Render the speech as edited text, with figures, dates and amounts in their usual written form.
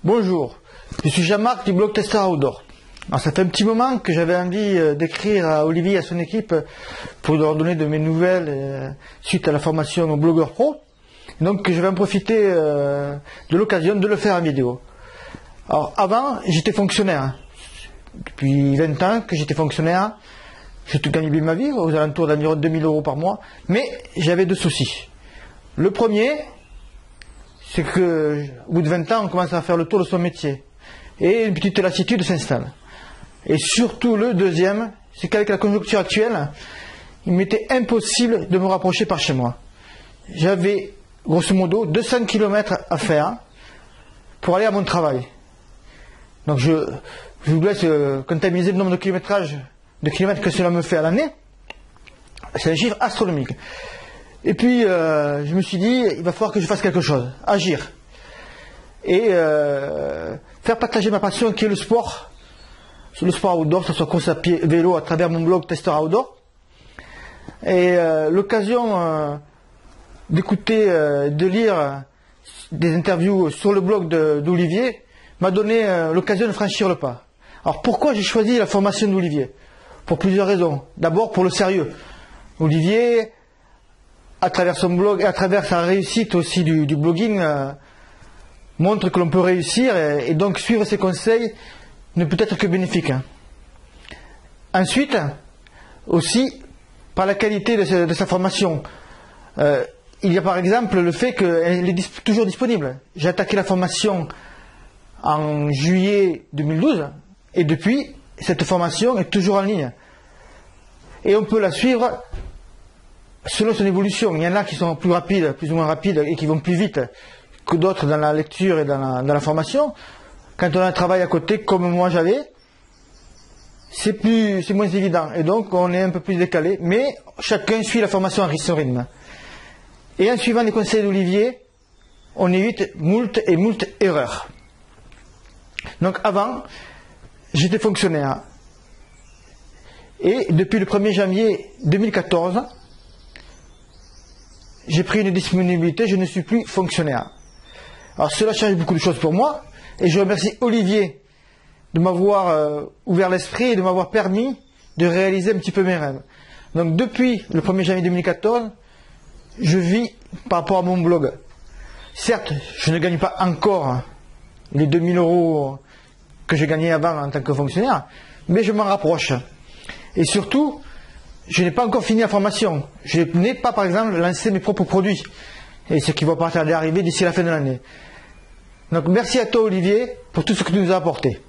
Bonjour, je suis Jean-Marc du blog Tester Outdoor. Alors, ça fait un petit moment que j'avais envie d'écrire à Olivier et à son équipe pour leur donner de mes nouvelles suite à la formation au blogueur pro. Donc je vais en profiter de l'occasion de le faire en vidéo. Alors avant, j'étais fonctionnaire. Depuis 20 ans que j'étais fonctionnaire. Je gagnais bien ma vie, aux alentours d'environ 2000 € par mois. Mais j'avais deux soucis. Le premier, c'est que au bout de 20 ans, on commence à faire le tour de son métier. Et une petite lassitude s'installe. Et surtout le deuxième, c'est qu'avec la conjoncture actuelle, il m'était impossible de me rapprocher par chez moi. J'avais grosso modo 200 km à faire pour aller à mon travail. Donc je vous laisse comptabiliser le nombre de kilomètres que cela me fait à l'année. C'est un chiffre astronomique. Et puis je me suis dit, il va falloir que je fasse quelque chose, agir. Et faire partager ma passion qui est le sport outdoor, que ce soit course à pied, vélo, à travers mon blog Tester Outdoor. Et l'occasion d'écouter, de lire des interviews sur le blog d'Olivier m'a donné l'occasion de franchir le pas. Alors pourquoi j'ai choisi la formation d'Olivier? Pour plusieurs raisons. D'abord pour le sérieux. Olivier, à travers son blog et à travers sa réussite aussi du blogging, montre que l'on peut réussir et donc suivre ses conseils ne peut être que bénéfique. Ensuite, aussi par la qualité de sa formation. Il y a par exemple le fait qu'elle est toujours disponible. J'ai attaqué la formation en juillet 2012 et depuis, cette formation est toujours en ligne. Et on peut la suivre selon son évolution. Il y en a qui sont plus rapides, plus ou moins rapides et qui vont plus vite que d'autres dans la lecture et dans la formation. Quand on a un travail à côté, comme moi j'avais, c'est moins évident. Et donc on est un peu plus décalé. Mais chacun suit la formation à son rythme. Et en suivant les conseils d'Olivier, on évite moult erreurs. Donc avant, j'étais fonctionnaire. Et depuis le 1er janvier 2014, j'ai pris une disponibilité, je ne suis plus fonctionnaire. Alors cela change beaucoup de choses pour moi. Et je remercie Olivier de m'avoir ouvert l'esprit et de m'avoir permis de réaliser un petit peu mes rêves. Donc depuis le 1er janvier 2014, je vis par rapport à mon blog. Certes, je ne gagne pas encore les 2000 € que je gagnais avant en tant que fonctionnaire, mais je m'en rapproche. Et surtout, je n'ai pas encore fini la formation. Je n'ai pas, par exemple, lancé mes propres produits. Et ce qui va pas tarder à arriver d'ici la fin de l'année. Donc merci à toi Olivier pour tout ce que tu nous as apporté.